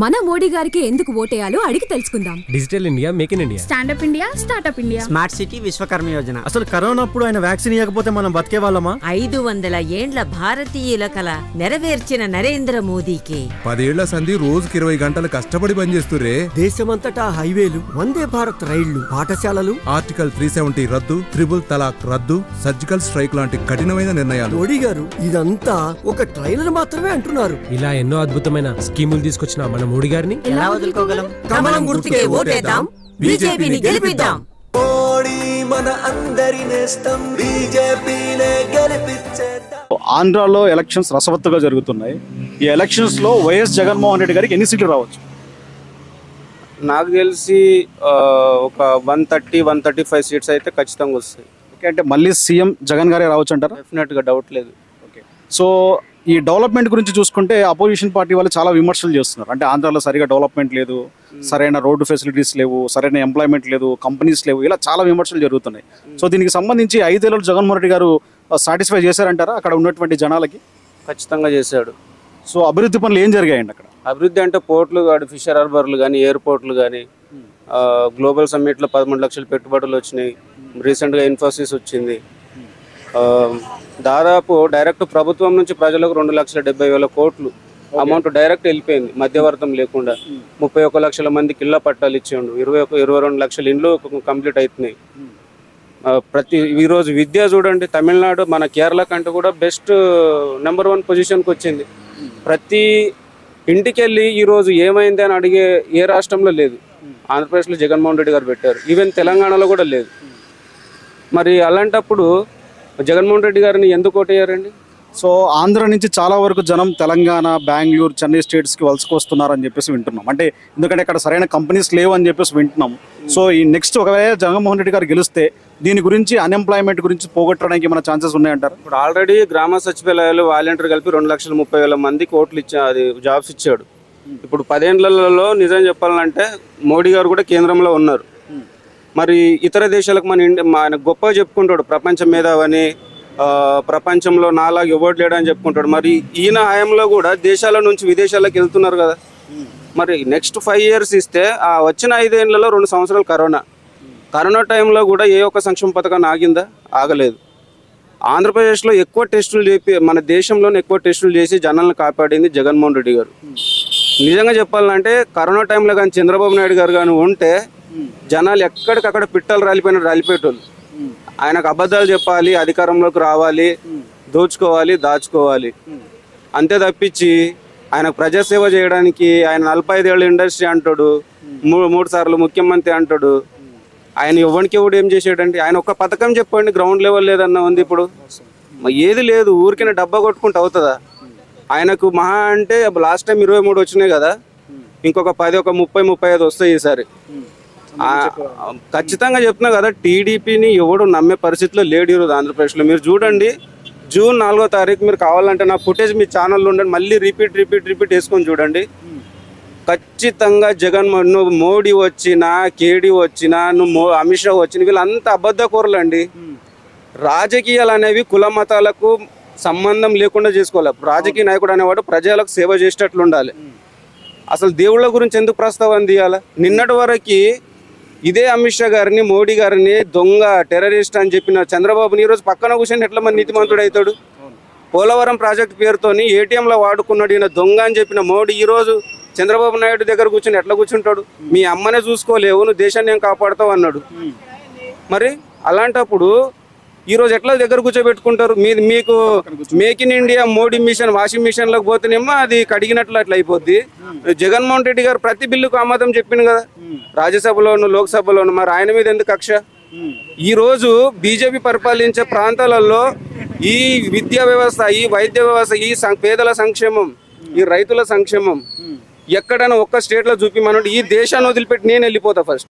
మన మోడీ గారికి ఎందుకు ఓటేయాలో అడిగి తెలుసుకుందాం. Digital India, make in India, stand up India, startup India, smart city, Vishwakarma Yojana. అసలు కరోనా అప్పుడు ఆయన వ్యాక్సిన్ ఇవ్వకపోతే మనం బతికే వాళ్ళమా? 500 ఏండ్ల భారతీయుల కల నెరవేర్చిన నరేంద్ర మోదీకి 10 ఏళ్ల సంధి రోజుకి 20 గంటలు కష్టపడి పనిచేస్తురే. దేశమంతటా హైవేలు, వందే భారత్ రైళ్లు, పాఠశాలలు, ఆర్టికల్ 370 రద్దు, ట్రిపుల్ తలాక్ రద్దు, సర్జికల్ స్ట్రైక్ లాంటి కఠినమైన నిర్ణయాలు. మోడీ గారు ఇదంతా ఒక ట్రైలర్ మాత్రమే అంటున్నారు. ఇలా ఎన్నో అద్భుతమైన స్కీములు తీసుకొచ్చిన మన మోడీ గారిని ఎలా వదులుకోగలం? కమలం గుర్తుకే ఓటేద్దాం, బీజేపీని గెలిపిద్దాం. మోడీ మన అందరి నేస్తం, బీజేపీనే గెలిపించేద్దాం. ఆంధ్రాలో ఎలక్షన్స్ రసవత్తుగా జరుగుతున్నాయి. ఈ ఎలక్షన్స్ లో వైఎస్ జగన్మోహన్ రెడ్డి గారికి ఎన్ని సీట్లు రావచ్చు? నాకు తెలిసి ఒక 130-135 సీట్స్ అయితే ఖచ్చితంగా వస్తాయి. ఓకే, అంటే మళ్ళీ సీఎం జగన్ గారే రావచ్చు అంటారా? డెఫినెట్గా డౌట్ లేదు. ఓకే, సో ఈ డెవలప్మెంట్ గురించి చూసుకుంటే అపోజిషన్ పార్టీ వాళ్ళు చాలా విమర్శలు చేస్తున్నారు. అంటే ఆంధ్రాలో సరిగా డెవలప్మెంట్ లేదు, సరైన రోడ్డు ఫెసిలిటీస్ లేవు, సరైన ఎంప్లాయ్మెంట్ లేదు, కంపెనీస్ లేవు, ఇలా చాలా విమర్శలు జరుగుతున్నాయి. సో దీనికి సంబంధించి 5 ఏళ్ళు జగన్మోహన్ రెడ్డి గారు సాటిస్ఫై చేశారంటారా అక్కడ ఉన్నటువంటి జనాలకి? ఖచ్చితంగా చేశాడు. సో అభివృద్ధి పనులు ఏం జరిగాయండి అక్కడ? అభివృద్ధి అంటే పోర్ట్లు కానీ, ఫిషర్ హార్బర్లు కానీ, ఎయిర్పోర్ట్లు కానీ, గ్లోబల్ సమ్మిట్లో 13 లక్షల పెట్టుబడులు వచ్చినాయి. రీసెంట్గా ఇన్ఫోసిస్ వచ్చింది. దాదాపు డైరెక్ట్ ప్రభుత్వం నుంచి ప్రజలకు 2,70,000 కోట్లు అమౌంట్ డైరెక్ట్ వెళ్ళిపోయింది, మధ్యవర్తం లేకుండా. 31 లక్షల మందికి ఇళ్ల పట్టాలు ఇచ్చేయండు, 22 లక్షల ఇండ్లు కంప్లీట్ అవుతున్నాయి. ఈరోజు విద్య చూడండి, తమిళనాడు మన కేరళ కంటే కూడా బెస్ట్ నెంబర్ 1 పొజిషన్కి వచ్చింది. ప్రతి ఇంటికి వెళ్ళి ఈరోజు ఏమైంది అని అడిగే ఏ రాష్ట్రంలో లేదు. ఆంధ్రప్రదేశ్లో జగన్మోహన్ రెడ్డి గారు పెట్టారు, ఈవెన్ తెలంగాణలో కూడా లేదు. మరి అలాంటప్పుడు జగన్మోహన్ రెడ్డి గారిని ఎందుకు ఓటేయారండి? సో ఆంధ్ర నుంచి చాలా వరకు జనం తెలంగాణ, బెంగళూరు, చెన్నై స్టేట్స్కి వలసకొస్తున్నారని చెప్పేసి వింటున్నాం. అంటే ఎందుకంటే అక్కడ సరైన కంపెనీస్ లేవు అని చెప్పేసి వింటున్నాం. సో ఈ నెక్స్ట్ ఒకవేళ జగన్మోహన్ రెడ్డి గారు గెలిస్తే దీని గురించి, అన్ఎంప్లాయ్మెంట్ గురించి పోగొట్టడానికి ఏమైనా ఛాన్సెస్ ఉన్నాయంటారు? ఇప్పుడు ఆల్రెడీ గ్రామ సచివాలయాలు వాలంటీర్ కలిపి 2,30,000 మందికి ఓట్లు అది జాబ్స్ ఇచ్చాడు. ఇప్పుడు 10 ఏళ్లలో నిజం చెప్పాలంటే మోడీ గారు కూడా కేంద్రంలో ఉన్నారు. మరి ఇతర దేశాలకు మన గొప్పగా చెప్పుకుంటాడు, ప్రపంచ మేధావని, ప్రపంచంలో నాలాగా ఎవరు లేడని చెప్పుకుంటాడు. మరి ఈయన హయాంలో కూడా దేశాల నుంచి విదేశాలకు వెళ్తున్నారు కదా. మరి నెక్స్ట్ 5 ఇయర్స్ ఇస్తే ఆ వచ్చిన 5 ఏళ్లలో 2 సంవత్సరాలు కరోనా టైంలో కూడా ఏ ఒక్క సంక్షేమ పథకాన్ని ఆగిందా? ఆగలేదు. ఆంధ్రప్రదేశ్లో ఎక్కువ టెస్టులు చేపి, మన దేశంలోనే ఎక్కువ టెస్టులు చేసి జనాలను కాపాడింది జగన్మోహన్ రెడ్డి గారు. నిజంగా చెప్పాలంటే కరోనా టైంలో కానీ చంద్రబాబు నాయుడు గారు కానీ ఉంటే జనాలు ఎక్కడికక్కడ పిట్టలు రాలిపోయేటోళ్ళు. ఆయనకు అబద్ధాలు చెప్పాలి, అధికారంలోకి రావాలి, దోచుకోవాలి, దాచుకోవాలి, అంతే తప్పించి ఆయన ప్రజాసేవ చేయడానికి ఆయన 45 ఏళ్ళ ఇండస్ట్రీ అంటాడు, 3 సార్లు ముఖ్యమంత్రి అంటాడు. ఆయన ఎవరికి ఏం చేసాడండి? ఆయన ఒక్క పథకం చెప్పండి, గ్రౌండ్ లెవెల్ లేదన్న ఉంది. ఇప్పుడు ఏది లేదు, ఊరికైనా డబ్బా కొట్టుకుంటూ అవుతుందా? ఆయనకు మహా అంటే లాస్ట్ టైం 23 వచ్చినాయి కదా, ఇంకొక 10, ఒక 30-35 వస్తాయి ఈసారి. ఖచ్చితంగా చెప్తున్నా కదా, టీడీపీని ఎవడు నమ్మే పరిస్థితిలో లేడు ఈరోజు ఆంధ్రప్రదేశ్లో. మీరు చూడండి, జూన్ 4వ తారీఖు మీరు కావాలంటే నా ఫుటేజ్ మీ ఛానల్లో ఉండండి, మళ్ళీ రిపీట్ వేసుకొని చూడండి. ఖచ్చితంగా నువ్వు మోడీ వచ్చినా, కేడీ వచ్చినా, నువ్వు అమిత్ షా వచ్చిన, వీళ్ళంతా అబద్ధకూరలు అండి. రాజకీయాలు అనేవి కుల మతాలకు సంబంధం లేకుండా చేసుకోవాలి. రాజకీయ నాయకుడు అనేవాడు ప్రజలకు సేవ చేసేటట్లు ఉండాలి. అసలు దేవుళ్ళ గురించి ఎందుకు ప్రస్తావన తీయాలి? నిన్నటి వరకు ఇదే అమిత్ షా గారిని, మోడీ గారిని దొంగ, టెర్రరిస్ట్ అని చెప్పిన చంద్రబాబుని ఈరోజు పక్కన కూర్చొని ఎట్లా మంది నీతిమంతుడు అవుతాడు? పోలవరం ప్రాజెక్టు పేరుతోని ఏటీఎంలో వాడుకున్నాడు ఈయన దొంగ అని చెప్పిన మోడీ ఈరోజు చంద్రబాబు నాయుడు దగ్గర కూర్చొని ఎట్లా కూర్చుంటాడు? మీ అమ్మనే చూసుకోలేవు, నువ్వు దేశాన్ని ఏం కాపాడుతావు అన్నాడు. మరి అలాంటప్పుడు ఈరోజు ఎట్లా దగ్గర కూర్చోబెట్టుకుంటారు? మీకు make in India Modi mission washing మిషన్లోకి పోతేనేమో అది కడిగినట్లు అట్లా అయిపోద్ది. జగన్మోహన్ రెడ్డి గారు ప్రతి బిల్లుకు ఆమోదం చెప్పింది కదా, రాజ్యసభలోను, లోక్సభలోను. మరి ఆయన మీద ఎందుకు కక్ష? ఈరోజు బీజేపీ పరిపాలించే ప్రాంతాలలో ఈ విద్యా వ్యవస్థ, ఈ వైద్య వ్యవస్థ, ఈ పేదల సంక్షేమం, ఈ రైతుల సంక్షేమం ఎక్కడైనా ఒక్క స్టేట్లో చూపిమనంటే ఈ దేశాన్ని వదిలిపెట్టి నేను వెళ్ళిపోతా ఫస్ట్.